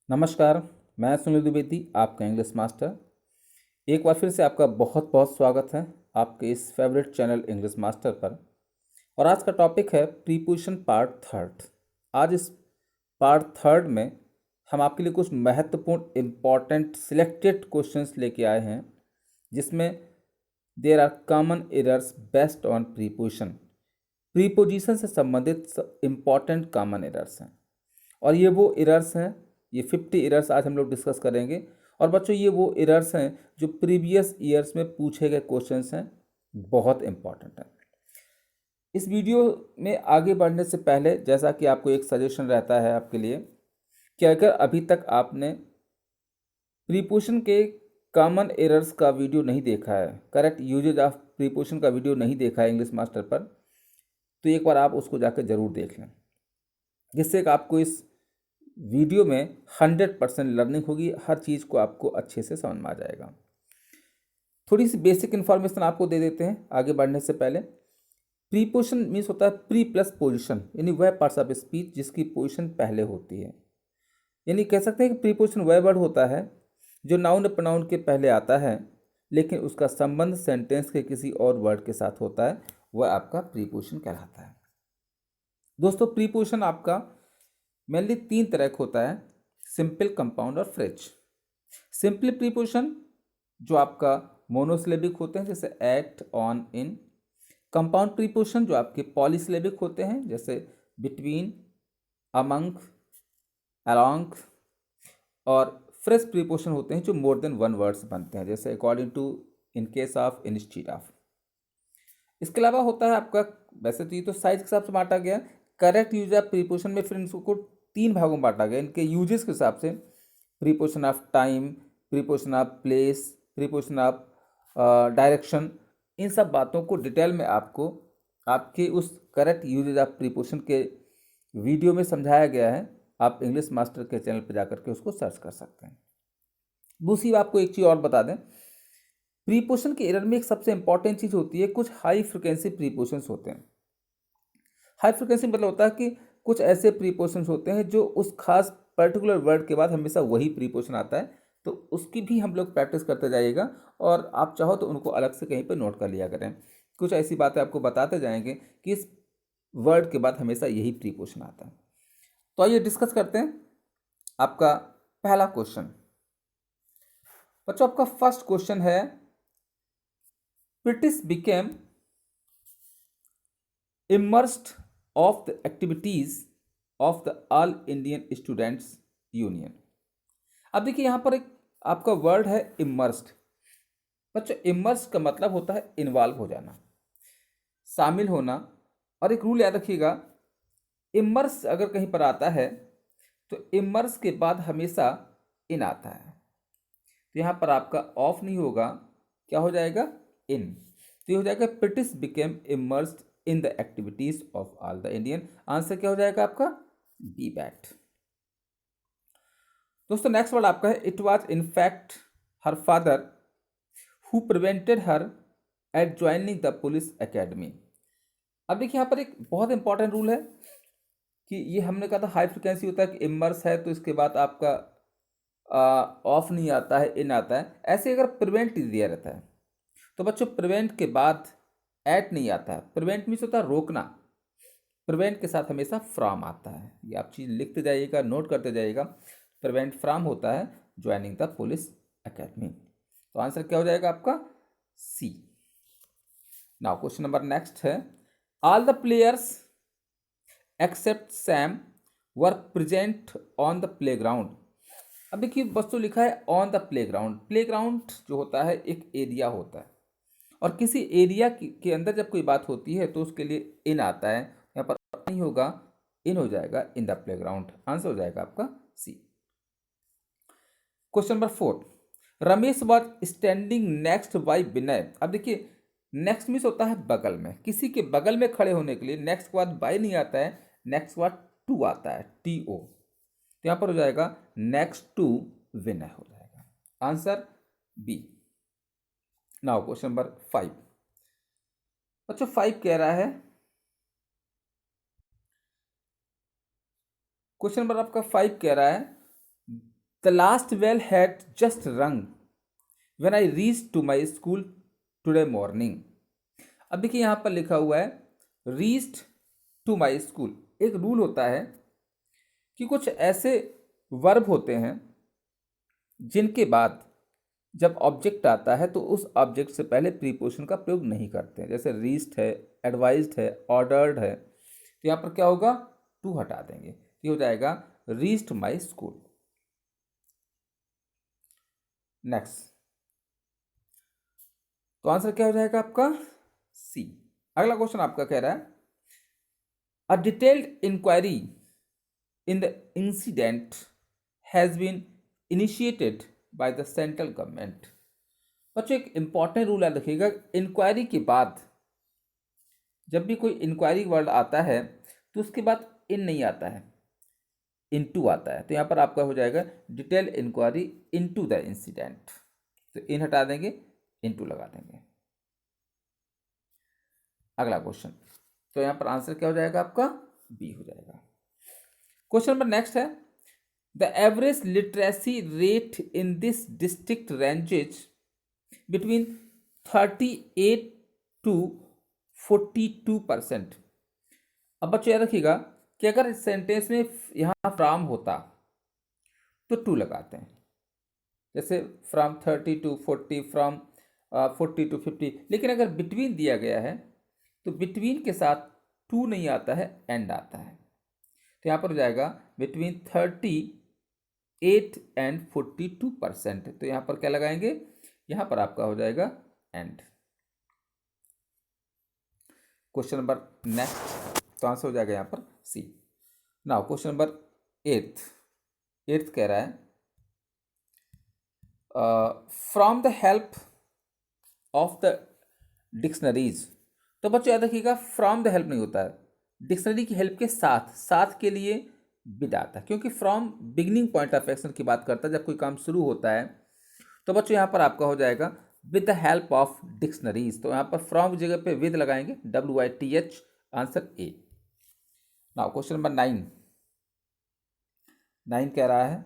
नमस्कार। मैं सुनील द्विवेदी, आपका इंग्लिश मास्टर। एक बार फिर से आपका बहुत बहुत स्वागत है आपके इस फेवरेट चैनल इंग्लिश मास्टर पर। और आज का टॉपिक है प्रीपोजिशन पार्ट थर्ड। आज इस पार्ट थर्ड में हम आपके लिए कुछ महत्वपूर्ण इम्पॉर्टेंट सिलेक्टेड क्वेश्चंस लेके आए हैं, जिसमें there are common errors based on preposition. Preposition से संबंधित इम्पॉर्टेंट कॉमन एरर्स हैं, और ये वो एरर्स हैं, ये 50 एरर्स आज हम लोग डिस्कस करेंगे। और बच्चों, ये वो एरर्स हैं जो प्रीवियस ईयर्स में पूछे गए क्वेश्चंस हैं, बहुत इंपॉर्टेंट हैं। इस वीडियो में आगे बढ़ने से पहले, जैसा कि आपको एक सजेशन रहता है आपके लिए, कि अगर अभी तक आपने प्रीपोजिशन के कॉमन एरर्स का वीडियो नहीं देखा है, करेक्ट यूजेज ऑफ प्रीपोजिशन का वीडियो नहीं देखा है इंग्लिश मास्टर पर, तो एक बार आप उसको जाकर ज़रूर देख लें, जिससे कि आपको इस वीडियो में 100% लर्निंग होगी। हर चीज़ को आपको अच्छे से समझ में आ जाएगा। थोड़ी सी बेसिक इन्फॉर्मेशन आपको दे देते हैं आगे बढ़ने से पहले। प्रीपोजिशन मीन्स होता है प्री प्लस पोजिशन, यानी वह पार्ट्स ऑफ स्पीच जिसकी पोजिशन पहले होती है। यानी कह सकते हैं कि प्रीपोजिशन वह वर्ड होता है जो नाउन या प्रोनाउन के पहले आता है, लेकिन उसका संबंध सेंटेंस के किसी और वर्ड के साथ होता है, वह आपका प्रीपोजिशन कहलाता है। दोस्तों, प्रीपोजिशन आपका मेनली 3 तरह का होता है: सिंपल, कंपाउंड और फ्रेज। सिंपल प्रीपोजिशन जो आपका मोनोसिलेबिक होते हैं, जैसे at, on, in. Compound preposition जो आपके पॉलीसिलेबिक होते हैं, जैसे बिटवीन, अमंग, अलोंग। और फ्रेज प्रीपोजिशन होते हैं जो मोर देन वन वर्ड्स बनते हैं, जैसे according to, in case of, instead of. इसके अलावा होता है आपका, वैसे तो ये तो साइज के हिसाब से बांटा गया। करेक्ट यूज ऑफ प्रीपोजिशन में फिर इनको 3 भागों में बांटा गया इनके यूजेस के हिसाब से: preposition of time, preposition of place, preposition of direction. इन सब बातों को डिटेल में आपको आपके उस करेक्ट यूजेज ऑफ प्रीपोजिशन के वीडियो में समझाया गया है। आप इंग्लिश मास्टर के चैनल पर जाकर के उसको सर्च कर सकते हैं। दूसरी आपको एक चीज़ और बता दें, प्रीपोजिशन के एरर में एक सबसे इंपॉर्टेंट चीज़ होती है, कुछ हाई फ्रिक्वेंसी प्रीपोजिशंस होते हैं। हाई फ्रिक्वेंसी मतलब होता है कि कुछ ऐसे प्रीपोजिशंस होते हैं जो उस खास पर्टिकुलर वर्ड के बाद हमेशा वही प्रीपोजिशन आता है, तो उसकी भी हम लोग प्रैक्टिस करते जाइएगा। और आप चाहो तो उनको अलग से कहीं पर नोट कर लिया करें। कुछ ऐसी बातें आपको बताते जाएंगे कि इस वर्ड के बाद हमेशा यही प्रीपोजिशन आता है। तो आइए डिस्कस करते हैं आपका पहला क्वेश्चन। बच्चों, आपका फर्स्ट क्वेश्चन है, British became immersed of the activities of the All Indian Students Union। अब देखिए यहाँ पर एक आपका वर्ड है इमर्स्ड। बच्चों, इमर्स का मतलब होता है इन्वॉल्व हो जाना, शामिल होना। और एक रूल याद रखिएगा, इमर्स अगर कहीं पर आता है तो इमर्स के बाद हमेशा इन आता है, तो यहाँ पर आपका ऑफ नहीं होगा, क्या हो जाएगा, इन। तो ये हो जाएगा British became immersed in the activities of all the Indian. Answer क्या हो जाएगा आपका, बी बैट। दोस्तों, नेक्स्ट वर्ड आपका है, it was in fact her father who prevented her at joining the police academy. अब देखिए यहाँ पर एक बहुत इंपॉर्टेंट रूल है कि ये हमने कहा था हाई फ्रिक्वेंसी होता है कि इमर्स है तो इसके बाद आपका ऑफ नहीं आता है, इन आता है। ऐसे अगर प्रिवेंट दिया रहता है तो बच्चों प्रिवेंट के बाद एट नहीं आता है। प्रिवेंट मीन्स होता है रोकना, प्रिवेंट के साथ हमेशा फ्रॉम आता है। ये आप चीज़ लिखते जाइएगा, नोट करते जाइएगा। प्रिवेंट फ्रॉम होता है ज्वाइनिंग द पुलिस एकेडमी। तो आंसर क्या हो जाएगा आपका, C. Now question number next है, all the players except Sam were present on the playground. अब देखिए बस तो लिखा है ऑन द प्लेग्राउंड। प्लेग्राउंड जो होता है एक एरिया होता है, और किसी एरिया के अंदर जब कोई बात होती है तो उसके लिए इन आता है। यहाँ पर नहीं होगा, इन हो जाएगा, इन द प्लेग्राउंड। आंसर हो जाएगा आपका C. Question number 4, Ramesh was standing next by Vinay. अब देखिए नेक्स्ट मीन्स होता है बगल में, किसी के बगल में खड़े होने के लिए नेक्स्ट के बाद बाई नहीं आता है, नेक्स्ट के बाद टू आता है, टी ओ। तो यहाँ पर हो जाएगा नेक्स्ट टू विनय हो जाएगा। Answer B. Now question number 5। बच्चों 5 कह रहा है, क्वेश्चन नंबर आपका 5 कह रहा है, the last bell had just rung when I reach to my school today morning. अब देखिए यहाँ पर लिखा हुआ है रीच्ड टू माई स्कूल। एक रूल होता है कि कुछ ऐसे वर्ब होते हैं जिनके बाद जब ऑब्जेक्ट आता है तो उस ऑब्जेक्ट से पहले प्रीपोजिशन का प्रयोग नहीं करते हैं। जैसे रीच्ड है, एडवाइज्ड है, ऑर्डर्ड है, तो यहाँ पर क्या होगा, टू हटा देंगे, ये हो जाएगा रीच्ड माई स्कूल। नेक्स्ट, तो आंसर क्या हो जाएगा आपका, सी। अगला क्वेश्चन आपका कह रहा है a detailed inquiry in the incident has been initiated by the central government. बच्चों एक इंपॉर्टेंट रूल याद रखिएगा, इंक्वायरी के बाद जब भी कोई इंक्वायरी वर्ड आता है तो उसके बाद इन नहीं आता है, इनटू आता है। तो यहाँ पर आपका हो जाएगा detail inquiry into the incident, तो इन हटा देंगे, इनटू लगा देंगे। अगला क्वेश्चन, तो यहाँ पर आंसर क्या हो जाएगा आपका, बी हो जाएगा। क्वेश्चन नंबर नेक्स्ट है the average literacy rate in this district ranges between 38 to 42%। अब बच्चों याद रखिएगा कि अगर इस सेंटेंस में यहाँ फ्रॉम होता तो टू लगाते हैं, जैसे फ्रॉम 30 to 40, फ्रॉम 40 to 50। लेकिन अगर बिटवीन दिया गया है तो बिटवीन के साथ टू नहीं आता है, एंड आता है। तो यहाँ पर हो जाएगा बिटवीन 38 and 42%। तो यहाँ पर क्या लगाएंगे, यहाँ पर आपका हो जाएगा एंड। क्वेश्चन नंबर नेक्स्ट, तो आंसर हो जाएगा यहाँ पर सी। नाउ क्वेश्चन नंबर एट्थ कह रहा है from the help of the dictionaries. तो बच्चों याद रखिएगा फ्रॉम द हेल्प नहीं होता है, डिक्शनरी की हेल्प के साथ, साथ के लिए विद आता है, क्योंकि from beginning point of action की बात करता है, जब कोई काम शुरू होता है। तो बच्चों यहाँ पर आपका हो जाएगा with the help of dictionaries. तो यहाँ पर फ्रॉम की जगह पे विद लगाएंगे, WITH, answer A. Now question number 9 कह रहा है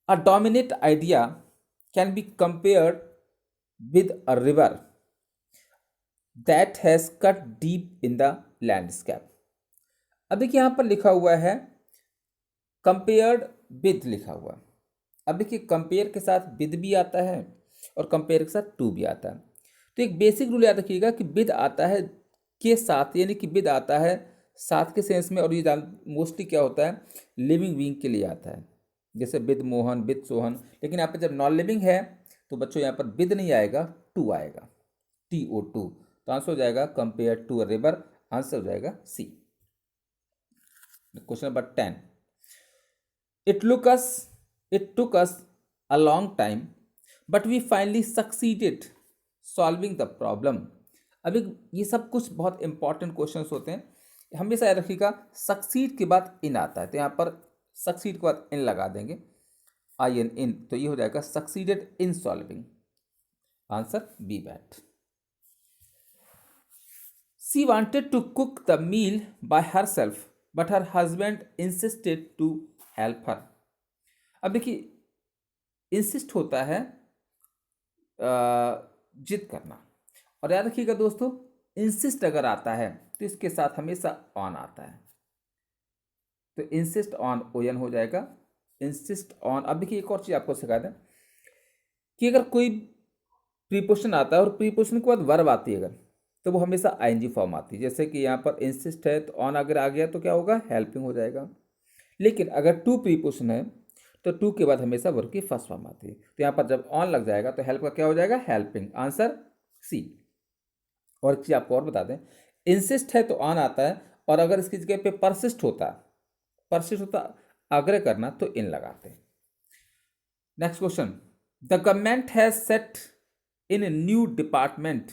a dominate idea can be compared with a river that has cut deep in the landscape. अब देखिए यहाँ पर लिखा हुआ है कंपेयर्ड विद लिखा हुआ। अब देखिए कंपेयर के साथ विद भी आता है और कंपेयर के साथ टू भी आता है। तो एक बेसिक रूल याद रखिएगा कि विद आता है के साथ, यानी कि विद आता है साथ के सेंस में, और ये मोस्टली क्या होता है, लिविंग बीइंग के लिए आता है, जैसे विद मोहन, विद सोहन। लेकिन यहाँ पर जब नॉन लिविंग है तो बच्चों यहाँ पर विद नहीं आएगा, टू आएगा, TO2। तो आंसर हो जाएगा compare to a river, answer हो जाएगा C. Question number 10 It took us a long time, but we finally succeeded solving the problem। अभी ये सब कुछ बहुत इंपॉर्टेंट क्वेश्चंस होते हैं, हमेशा याद रखिएगा सक्सीड के बाद इन आता है, तो यहाँ पर सक्सीड के बाद इन लगा देंगे, IN इन, तो ये हो जाएगा succeeded in solving, answer B बैट। She wanted to cook the meal by herself, but her husband insisted to help her। अब देखिए इंसिस्ट होता है जिद करना, और याद रखिएगा दोस्तों इंसिस्ट अगर आता है तो इसके साथ हमेशा ऑन आता है, तो इंसिस्ट ऑन ON हो जाएगा, इंसिस्ट ऑन। अब देखिए एक और चीज़ आपको सिखा दें कि अगर कोई प्रीपोजिशन आता है और प्रीपोजिशन के बाद वर्ब आती है अगर, तो वो हमेशा ING फॉर्म आती है। जैसे कि यहाँ पर इंसिस्ट है तो ऑन अगर आ गया तो क्या होगा, हेल्पिंग हो जाएगा। लेकिन अगर टू प्रीपोजिशन है तो टू के बाद हमेशा वर्ब की फर्स्ट फॉर्म आती है, तो यहाँ पर जब ऑन लग जाएगा तो हेल्प का क्या हो जाएगा, हेल्पिंग, आंसर सी। और एक चीज़ आपको और बता दें, इंसिस्ट है तो ऑन आता है, और अगर इसकी जगह पे परसिस्ट होता आग्रह करना, तो इन लगाते हैं। Next question, the government has set in a new department.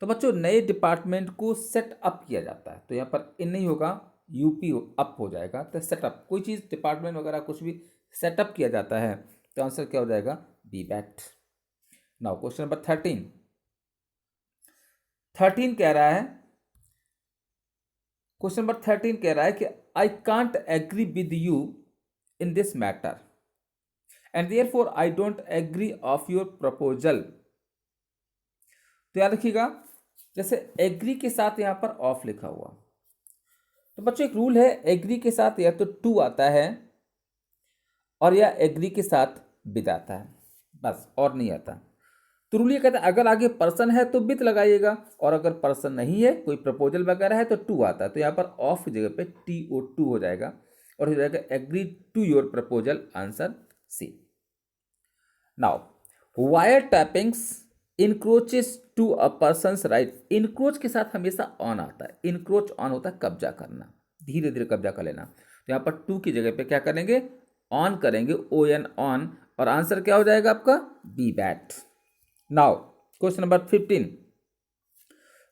तो बच्चों नए डिपार्टमेंट को सेट अप किया जाता है, तो यहाँ पर इन नहीं होगा, UP अप हो जाएगा। तो सेटअप, कोई चीज़ डिपार्टमेंट वगैरह कुछ भी सेटअप किया जाता है, तो आंसर क्या हो जाएगा, बी बैट। नाउ क्वेश्चन नंबर 13 कह रहा है, क्वेश्चन नंबर 13 कह रहा है कि I can't agree with you in this matter and therefore I don't agree of your proposal। तो याद रखिएगा, जैसे एग्री के साथ यहाँ पर ऑफ लिखा हुआ, तो बच्चों एक रूल है, एग्री के साथ या तो टू आता है और या एग्री के साथ विद आता है, बस, और नहीं आता। तो रूल ये कहता है अगर आगे पर्सन है तो विद लगाइएगा, और अगर पर्सन नहीं है, कोई प्रपोजल वगैरह है, तो टू आता है। तो यहाँ पर ऑफ की जगह पे TO2 हो जाएगा और हो जाएगा agree to your proposal, answer C. Now wire tappings encroaches to a person's right. Encroach के साथ हमेशा ऑन आता है, इनक्रोच ऑन होता है कब्जा करना, धीरे धीरे कब्जा कर लेना। तो यहाँ पर टू की जगह पे क्या करेंगे, ऑन करेंगे, ON ऑन, और आंसर क्या हो जाएगा आपका, बी बैट। Now question number 15,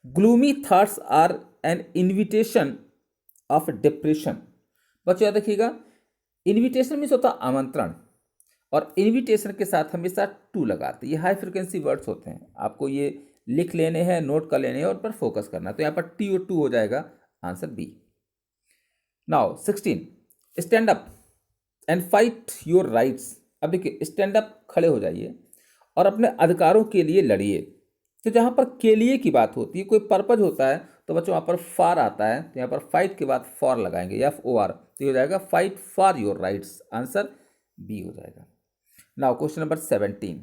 gloomy thoughts are an invitation of depression. बच्चों याद रखिएगा, इन्विटेशन मीन्स होता आमंत्रण, और इन्विटेशन के साथ हमेशा टू लगाते हैं। ये हाई फ्रिक्वेंसी वर्ड्स होते हैं, आपको ये लिख लेने हैं, नोट कर लेने हैं और पर फोकस करना है। तो यहाँ पर TO2 हो जाएगा, answer B. Now 16, stand up and fight your rights. अब देखिए, स्टैंड अप, खड़े हो जाइए और अपने अधिकारों के लिए लड़िए। तो जहाँ पर के लिए की बात होती है, कोई पर्पज होता है, तो बच्चों वहाँ पर फार आता है, तो यहाँ पर फाइट के बाद फॉर लगाएंगे, FOR, तो हो जाएगा fight for your rights, answer B हो जाएगा। नाउ क्वेश्चन नंबर 17,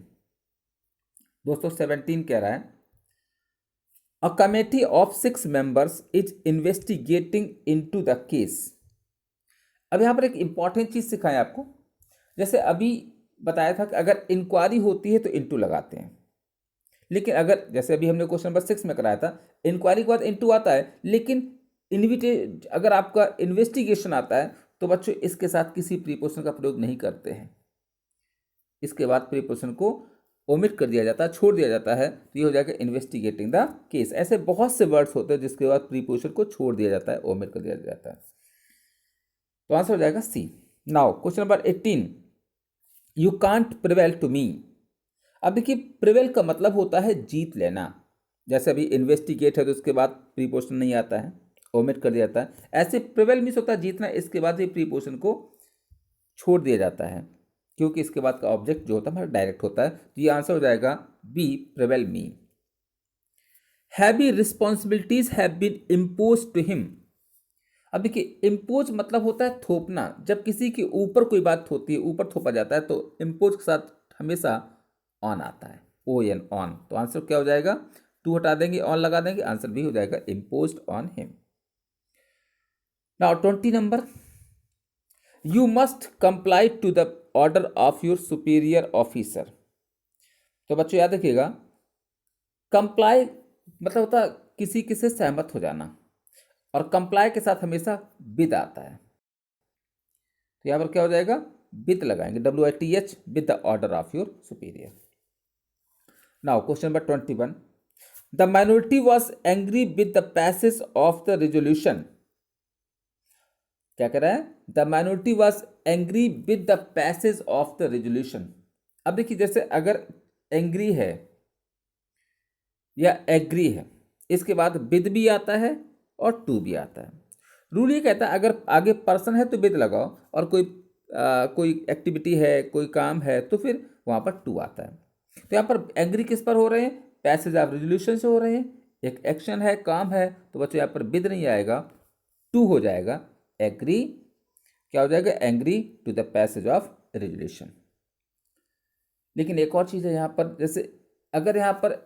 दोस्तों 17 कह रहा है a committee of 6 members is investigating into the case. अब यहाँ पर एक इंपॉर्टेंट चीज सिखाएं आपको, जैसे अभी बताया था कि अगर इंक्वायरी होती है तो इनटू लगाते हैं, लेकिन अगर जैसे अभी हमने क्वेश्चन नंबर 6 में कराया था, इंक्वायरी के बाद इनटू आता है, लेकिन अगर आपका इन्वेस्टिगेशन आता है तो बच्चों इसके साथ किसी प्रीपोजिशन का प्रयोग नहीं करते हैं, इसके बाद प्रीपोजिशन को ओमिट कर दिया जाता है, छोड़ दिया जाता है, तो ये हो जाएगा इन्वेस्टिगेटिंग द केस। ऐसे बहुत से वर्ड्स होते हैं जिसके बाद प्रीपोजिशन को छोड़ दिया जाता है, ओमिट कर दिया जाता है, तो आंसर हो जाएगा C. Now question number 18, you can't prevail to me. अब देखिए, प्रिवेल का मतलब होता है जीत लेना, जैसे अभी इन्वेस्टिगेट है तो उसके बाद प्रीपोजिशन नहीं आता है, ओमिट कर दिया जाता है। ऐसे प्रिवेल मीन्स होता है जीतना, इसके बाद ही प्रीपोजिशन को छोड़ दिया जाता है, क्योंकि इसके बाद का ऑब्जेक्ट जो होता है हमारा डायरेक्ट होता है। तो ये आंसर हो जाएगा B, prevail me. Heavy responsibilities have been impose to him. अब देखिए, इम्पोज मतलब होता है थोपना, जब किसी के ऊपर कोई बात होती है, ऊपर थोपा जाता है, तो इम्पोज के साथ हमेशा ऑन आता है, ON ऑन। तो आंसर क्या हो जाएगा, टू हटा देंगे, ऑन लगा देंगे, आंसर भी हो जाएगा इम्पोज्ड ऑन हिम। नाउ 20 नंबर, you must comply to the order of your superior officer. तो बच्चों याद रखिएगा, कंप्लाई मतलब होता है किसी से सहमत हो जाना, और कंप्लाई के साथ हमेशा विद आता है, तो यहां पर क्या हो जाएगा, विद लगाएंगे, WITH, with the order of your superior. Now question number 21, the minority was angry with the passage of the resolution. क्या कह रहा है, the minority was angry with the passage of the resolution. अब देखिए, जैसे अगर angry है या एग्री है, इसके बाद विद भी आता है और टू भी आता है। रूल ये कहता है अगर आगे पर्सन है तो विद लगाओ, और कोई एक्टिविटी है, कोई काम है, तो फिर वहाँ पर टू आता है। तो यहाँ पर एग्री किस पर हो रहे हैं, पैसेज ऑफ रेजोल्यूशन से हो रहे हैं, एक एक्शन है, काम है, तो बच्चों यहाँ पर विद नहीं आएगा, टू हो जाएगा, एग्री, क्या हो जाएगा, agree to the passage of resolution. लेकिन एक और चीज़ है यहाँ पर, जैसे अगर यहाँ पर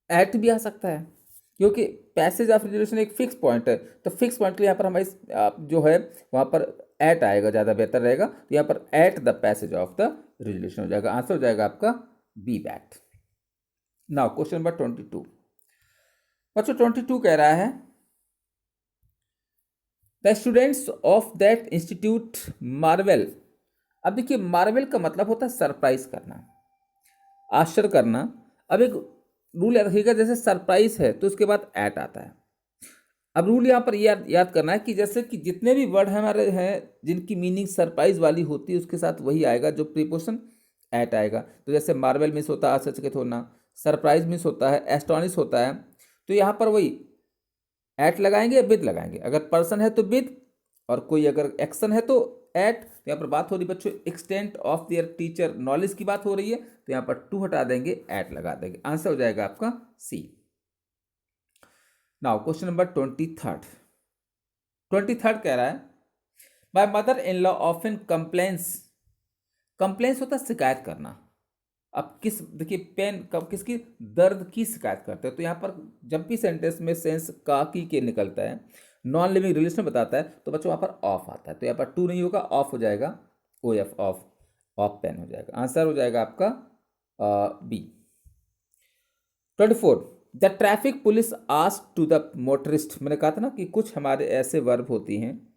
एट भी आ सकता है, क्योंकि पैसेज ऑफ रेजोल्यूशन एक फिक्स पॉइंट है, तो फिक्स पॉइंट के लिए यहाँ पर हमारी जो है वहाँ पर एट आएगा, ज़्यादा बेहतर रहेगा। तो यहाँ पर at the passage of the resolution हो जाएगा, आंसर हो जाएगा आपका बी बैट। नाउ क्वेश्चन नंबर 22, बच्चों 22 कह रहा है the students of that institute marvel. अब देखिए, मार्वेल का मतलब होता है सरप्राइज करना, आश्चर्य करना। अब एक रूल याद रखिएगा, जैसे सरप्राइज है तो उसके बाद एट आता है। अब रूल यहाँ पर याद करना है कि जैसे कि जितने भी वर्ड हमारे हैं जिनकी मीनिंग सरप्राइज वाली होती है, उसके साथ वही आएगा जो प्रीपोजिशन एट आएगा। तो जैसे मार्वेल मीन्स होता है आश्चर्यचकित होना, सरप्राइज मीन्स होता है एस्टोनिश होता है, तो यहाँ पर वही एट लगाएंगे या विद लगाएंगे। अगर पर्सन है तो विद, और कोई अगर एक्शन है तो एट। तो यहाँ पर बात हो रही बच्चों extent of their teacher knowledge की बात हो रही है, तो यहाँ पर टू हटा देंगे, एट लगा देंगे। आंसर हो जाएगा आपका C. Now question number 23rd कह रहा है my mother in law often complains. Complains होता है शिकायत करना। अब किस, देखिए पेन कब किसकी, दर्द की शिकायत करते हैं। तो यहाँ पर जब भी सेंटेंस में सेंस का की के निकलता है, नॉन लिविंग रिलेशन बताता है, तो बच्चों वहाँ पर ऑफ आता है। तो यहाँ पर टू नहीं होगा, ऑफ हो जाएगा, O F, of, of pain हो जाएगा। आंसर हो जाएगा आपका B. 24 the traffic police asked to the motorist. मैंने कहा था ना कि कुछ हमारे ऐसे वर्ब होती हैं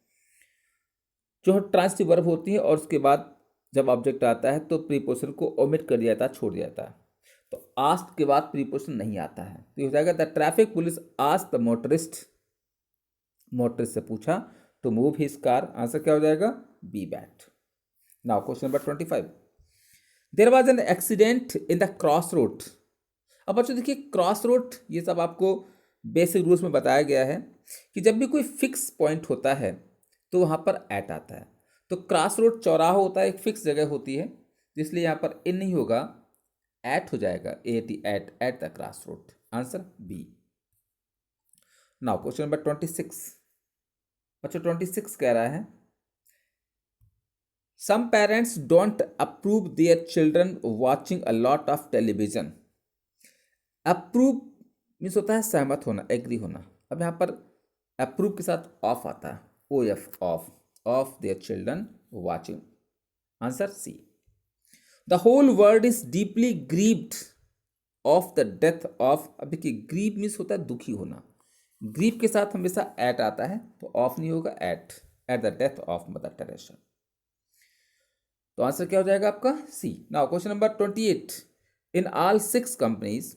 जो ट्रांसिटिव वर्ब होती हैं और उसके बाद जब ऑब्जेक्ट आता है तो प्रीपोजिशन को ओमिट कर दिया जाता है, छोड़ दिया जाता है। तो आस्क्ड के बाद प्रीपोजिशन नहीं आता है, तो ये हो जाएगा the traffic police asked the motorist. Motorist से पूछा to move his car. Answer क्या हो जाएगा, बी बैट। Now question number 25 there was an accident in the cross road. अब बच्चों देखिए क्रॉस रोड ये सब आपको बेसिक रूल्स में बताया गया है कि जब भी कोई फिक्स पॉइंट होता है तो वहाँ पर एट आता है। तो क्रॉस रोड चौराहा होता है, एक फिक्स जगह होती है, इसलिए यहाँ पर इन नहीं होगा, एट हो जाएगा, at the cross road. Answer B. Now question number 26 बच्चों 26 कह रहा है some parents don't approve their children watching a lot of television. Approve means होता है सहमत होना, एग्री होना। अब यहाँ पर अप्रूव के साथ ऑफ आता है, O F, of their children watching. Answer C. The whole world is deeply grieved of the death of. अब देखिए ग्रीव मीन्स होता है दुखी होना, ग्रीव के साथ हमेशा एट आता है, तो ऑफ नहीं होगा, at the death of mother Teresa. तो आंसर क्या हो जाएगा आपका C. Now question number 28 in all 6 companies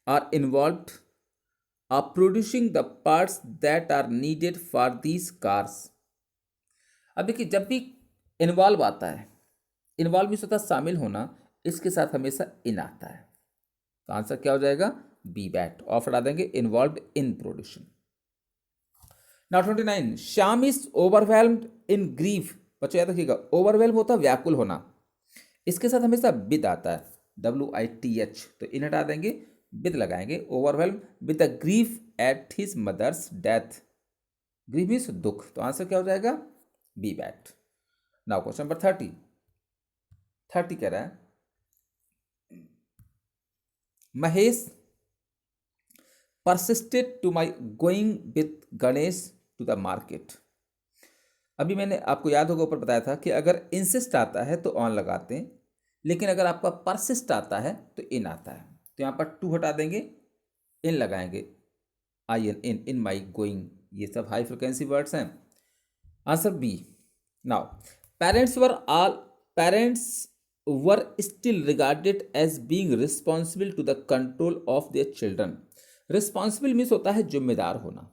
are involved are producing the parts that are needed for these cars। अब देखिए जब भी इन्वॉल्व आता है, इन्वॉल्व मीन्स होता है शामिल होना, इसके साथ हमेशा इन आता है, तो आंसर क्या हो जाएगा, बी बैट। ऑफ हटा देंगे, involve in production. Now 29 Shyam is overwhelmed in grief. बच्चों याद रखिएगा ओवरवेल्म होता है व्याकुल होना, इसके साथ हमेशा विद आता है, WITH, तो इन हटा देंगे, विद लगाएंगे। Overwhelm with the grief at his mother's death. Grief means दुख, तो आंसर क्या हो जाएगा, बी बैट। नाउ क्वेश्चन नंबर 30 कह रहा है Mahesh persisted to my going with Ganesh to the market. अभी मैंने आपको याद होगा ऊपर बताया था कि अगर इंसिस्ट आता है तो ऑन लगाते हैं, लेकिन अगर आपका परसिस्ट आता है तो इन आता है। तो यहाँ पर टू हटा देंगे, इन लगाएंगे, I N, in my going, ये सब हाई फ्रिक्वेंसी वर्ड्स हैं। Answer B. Now parents were still regarded as being responsible to the control of their children. Responsible means होता है जिम्मेदार होना,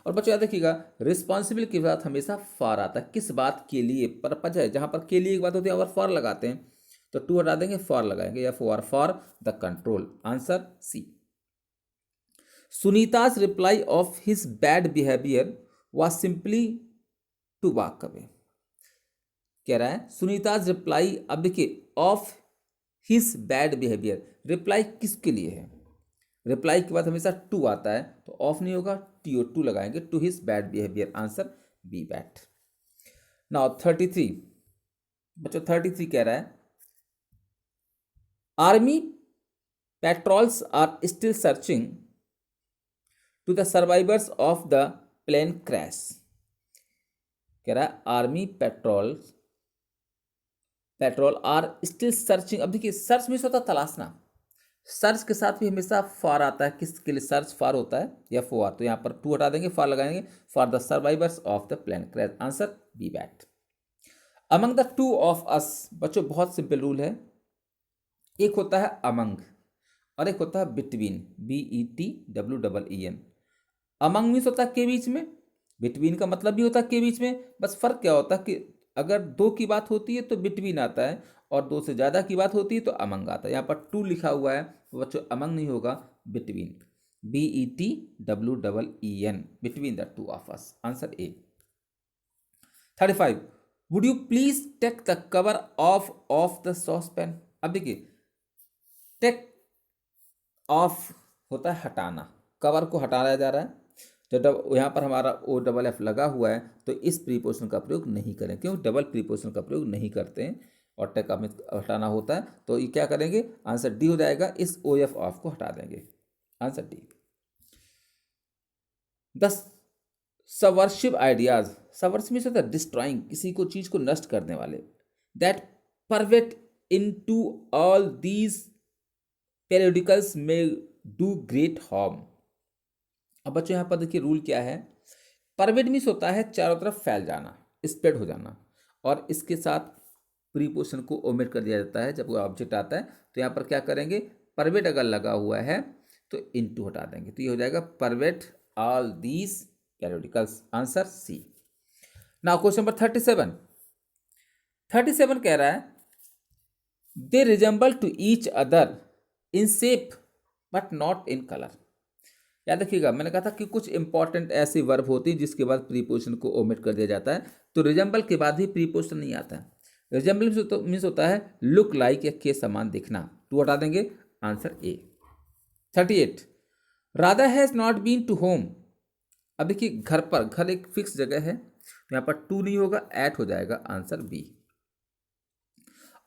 और बच्चों याद रखिएगा रिस्पॉन्सिबल के बाद हमेशा फॉर आता है, किस बात के लिए, पर्पज है, जहां पर के लिए एक बात होती है और फॉर लगाते हैं, तो टू हटा देंगे, फॉर लगाएंगे, या for the control. Answer C. Sunita's reply of his bad behaviour was simply to walk away. कह रहा है सुनीताज रिप्लाई, अब देखिए of his bad behaviour, reply किसके लिए है, रिप्लाई के बाद हमेशा टू आता है, तो ऑफ नहीं होगा, टू लगाएंगे, to his bad behaviour. Answer B बैट। नाउ 33 बच्चों 33 कह रहा है army patrols are still searching to the survivors of the plane crash. कह रहा है army patrol are still searching. अब देखिए सर्च मीन्स होता है तलाशना, सर्च के साथ भी हमेशा फॉर आता है, किसके लिए सर्च फॉर होता है, या फॉर, तो यहाँ पर टू हटा देंगे, फॉर लगाएंगे, for the survivors of the plane crash. Answer B बैट। Among the two of us, बच्चों बहुत सिंपल रूल है, एक होता है अमंग और एक होता है बिटवीन, BETWEEN। अमंग मीन्स होता है के बीच में, बिटवीन का मतलब भी होता है के बीच में, बस फर्क क्या होता है कि अगर दो की बात होती है तो बिटवीन आता है, और दो से ज़्यादा की बात होती है तो अमंग आता है। यहाँ पर टू लिखा हुआ है तो बच्चों अमंग नहीं होगा, between, BETWEEN, between the two of us. Answer A. 35, would you please take the cover of the saucepan. अब देखिए, टेक ऑफ होता है हटाना, कवर को हटाया जा रहा है। जब यहाँ पर हमारा ओ डबल एफ लगा हुआ है तो इस प्रीपोजिशन का प्रयोग नहीं करें, क्यों, डबल प्रीपोजिशन का प्रयोग नहीं करते हैं और टेक में हटाना होता है। तो ये क्या करेंगे, आंसर डी हो जाएगा, इस ओ एफ ऑफ को हटा देंगे, answer D. 10, subversive ideas. Subversive means होता है डिस्ट्रॉइंग, किसी को चीज को नष्ट करने वाले। That परवेट into all these periodicals में डू ग्रेट हार्म। अब बच्चों यहाँ पर देखिए रूल क्या है, परवेट मीन्स होता है चारों तरफ फैल जाना, स्प्रेड हो जाना, और इसके साथ प्रीपोजिशन को ओमिट कर दिया जाता है जब कोई ऑब्जेक्ट आता है। तो यहाँ पर क्या करेंगे, परवेट अगर लगा हुआ है तो इनटू हटा देंगे, तो ये हो जाएगा pervade all these periodicals, answer C. Now question number 37। 37 कह रहा है they resemble to each other in shape but not in colour. याद रखिएगा, मैंने कहा था कि कुछ इंपॉर्टेंट ऐसी वर्ब होती हैं जिसके बाद प्रीपोजिशन को ओमिट कर दिया जाता है, तो रिजेंबल के बाद ही प्रीपोजिशन नहीं आता है। रिजेंबल मीन्स होता है लुक लाइक या के समान दिखना, टू हटा देंगे, answer A. 38, Radha has not been to home. अब देखिए घर पर, घर एक फिक्स जगह है, तो यहाँ पर टू नहीं होगा, एट हो जाएगा, answer B.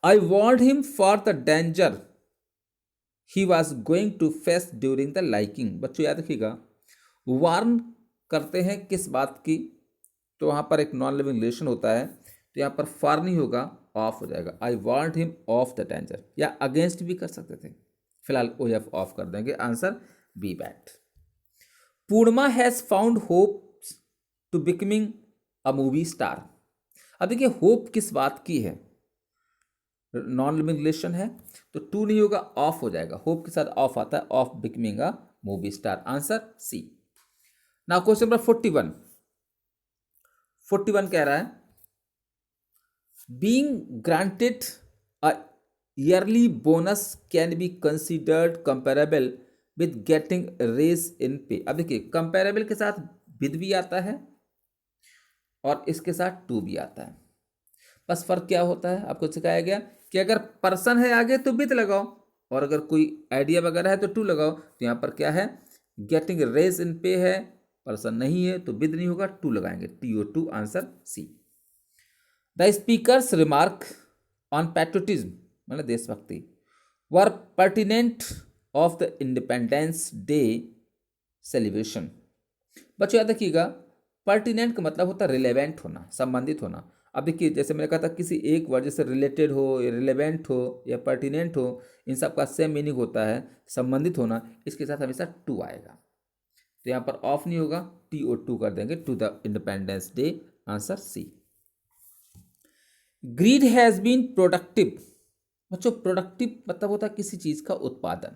I warned him for the danger he was going to face during the hiking. बच्चों याद रखिएगा, वार्न करते हैं किस बात की, तो वहाँ पर एक नॉन लिविंग रिलेशन होता है, तो यहाँ पर फॉर नहीं होगा, ऑफ हो जाएगा। आई warned him of the danger, या अगेंस्ट भी कर सकते थे, फिलहाल ओ एफ ऑफ कर देंगे, आंसर बी बैट। Purnima has found hope to becoming a movie star. अब देखिए होप किस बात की है, नॉन लिविंग रिलेशन है, तो टू नहीं होगा, ऑफ हो जाएगा, होप के साथ ऑफ आता है, of becoming a movie star, answer C. Now question number 41। 41 कह रहा है being granted a yearly bonus can be considered comparable with getting raise in pay. अब देखिए कंपेरेबल के साथ विद भी आता है और इसके साथ टू भी आता है, बस फर्क क्या होता है, आपको सिखाया गया कि अगर पर्सन है आगे तो विद लगाओ, और अगर कोई आइडिया वगैरह है तो टू लगाओ। तो यहाँ पर क्या है, गेटिंग रेज इन पे है, पर्सन नहीं है तो विद नहीं होगा, टू लगाएंगे, TO2, answer C. The speaker's remark on patriotism मतलब देशभक्ति were pertinent of the independence Day celebration. बच्चों याद रखिएगा, पर्टिनेंट का मतलब होता है रिलेवेंट होना, संबंधित होना। अब देखिए जैसे मैंने कहा था, किसी एक वर्ड जैसे रिलेटेड हो या रिलेवेंट हो या पर्टिनेंट हो, इन सब का सेम मीनिंग होता है संबंधित होना, इसके साथ हमेशा टू आएगा, तो यहाँ पर ऑफ नहीं होगा, TO2 कर देंगे, to the independence day, answer C. Greed has been productive. बच्चों प्रोडक्टिव मतलब होता है किसी चीज़ का उत्पादन।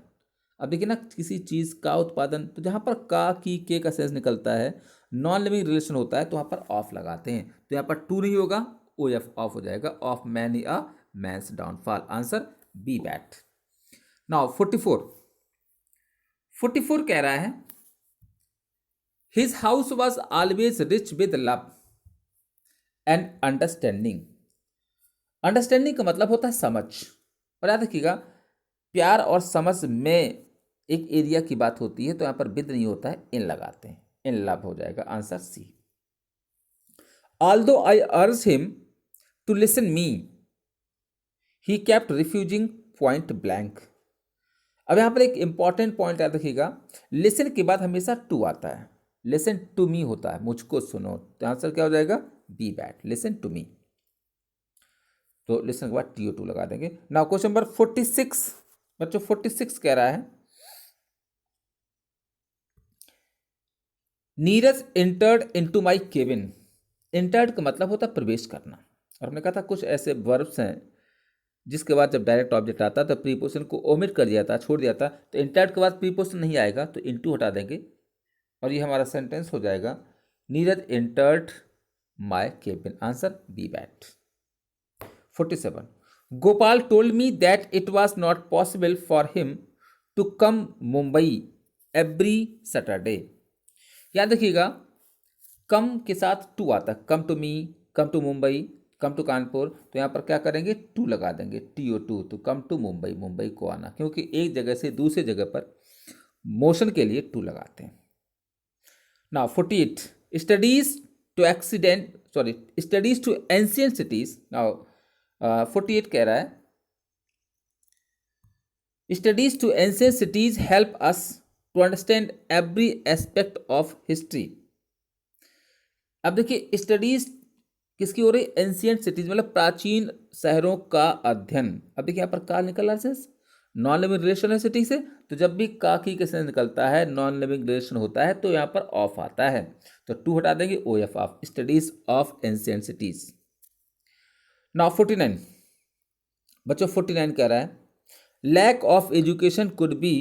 अब देखिए ना, किसी चीज़ का उत्पादन, तो जहाँ पर का की के का सेंस निकलता है, नॉन लिविंग रिलेशन होता है, तो वहाँ पर ऑफ लगाते हैं, तो यहाँ पर टू नहीं होगा, ओ एफ ऑफ हो जाएगा, of many a man's downfall, answer B बैट। नाउ 44। 44 कह रहा है his house was always rich with love and understanding. Understanding का मतलब होता है समझ, और याद रखिएगा प्यार और समझ में एक एरिया की बात होती है, तो यहाँ पर विद नहीं होता है, इन लगाते हैं, इन लव हो जाएगा, answer C. Although I urge him to listen me he kept refusing point blank. अब यहाँ पर एक इंपॉर्टेंट पॉइंट याद रखिएगा, लिसन के बाद हमेशा टू आता है, लिसन टू मी होता है, मुझको सुनो, तो आंसर क्या हो जाएगा, बी बैट, लिसन टू मी। तो लिसन के बाद TO2 लगा देंगे। Now question number 46। बच्चों 46 कह रहा है Neeraj entered into my cabin. Entered का मतलब होता है प्रवेश करना, और हमने कहा था कुछ ऐसे वर्ब्स हैं जिसके बाद जब डायरेक्ट ऑब्जेक्ट आता है तो प्रीपोजिशन को ओमिट कर दिया था, छोड़ दिया था, तो एंटर्ड के बाद प्रीपोजिशन नहीं आएगा, तो इनटू हटा देंगे, और ये हमारा सेंटेंस हो जाएगा Neeraj entered my cabin, answer B बैट। 47. Gopal told me that it was not possible for him to come Mumbai every Saturday. याद रखिएगा कम के साथ टू आता है, come to me, come to Mumbai, come to Kanpur, तो यहाँ पर क्या करेंगे, टू लगा देंगे, TO2, तो कम टू मुंबई, मुंबई को आना, क्योंकि एक जगह से दूसरी जगह पर मोशन के लिए टू लगाते हैं। Now 48 studies to studies to ancient cities. Now 48 कह रहा है studies to ancient cities help us to understand every aspect of history. अब देखिए स्टडीज किसकी हो रही, एंशियंट सिटीज मतलब प्राचीन शहरों का अध्ययन। अब देखिए यहाँ पर का निकल रहा है नॉन लिविंग रिलेशन है सिटी से, तो जब भी का की कैसे निकलता है, नॉन लिविंग रिलेशन होता है, तो यहाँ पर ऑफ आता है, तो टू हटा देंगे, OF of studies of ancient cities. Now 49 बच्चों 49 कह रहा है lack of education could be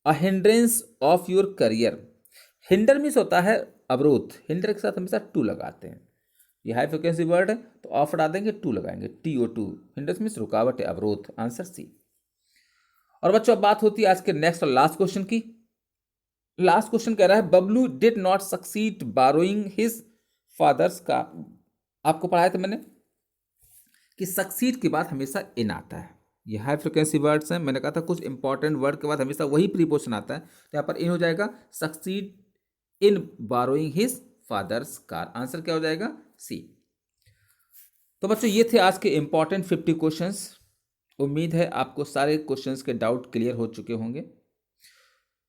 a hindrance of your career. Hinder means होता है अवरोध, हिंडर के साथ हमेशा टू लगाते हैं, ये हाई फ्रिक्वेंसी वर्ड है, तो ऑफ हटा देंगे, टू लगाएंगे, TO2। हिंडर मीन्स रुकावट है, अवरोध, आंसर सी। और बच्चों अब बात होती है आज के नेक्स्ट और लास्ट क्वेश्चन की। लास्ट क्वेश्चन कह रहा है Bablu did not succeed burrowing his father's का। आपको पढ़ाया था मैंने कि सक्सीड के बाद हमेशा इन आता है, ये हाई फ्रिक्वेंसी वर्ड्स हैं, मैंने कहा था कुछ इंपॉर्टेंट वर्ड के बाद हमेशा वही प्रीपोजिशन आता है, तो यहाँ पर इन हो जाएगा, succeed in burrowing his father's car, answer क्या हो जाएगा, सी। तो बच्चों ये थे आज के इंपॉर्टेंट 50 क्वेश्चंस। उम्मीद है आपको सारे क्वेश्चंस के डाउट क्लियर हो चुके होंगे,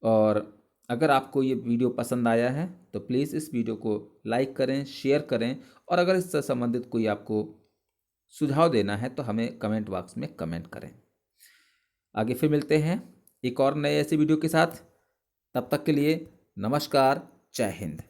और अगर आपको ये वीडियो पसंद आया है तो प्लीज़ इस वीडियो को लाइक करें, शेयर करें, और अगर इससे संबंधित कोई आपको सुझाव देना है तो हमें कमेंट बॉक्स में कमेंट करें। आगे फिर मिलते हैं एक और नए ऐसे वीडियो के साथ, तब तक के लिए नमस्कार, जय हिंद।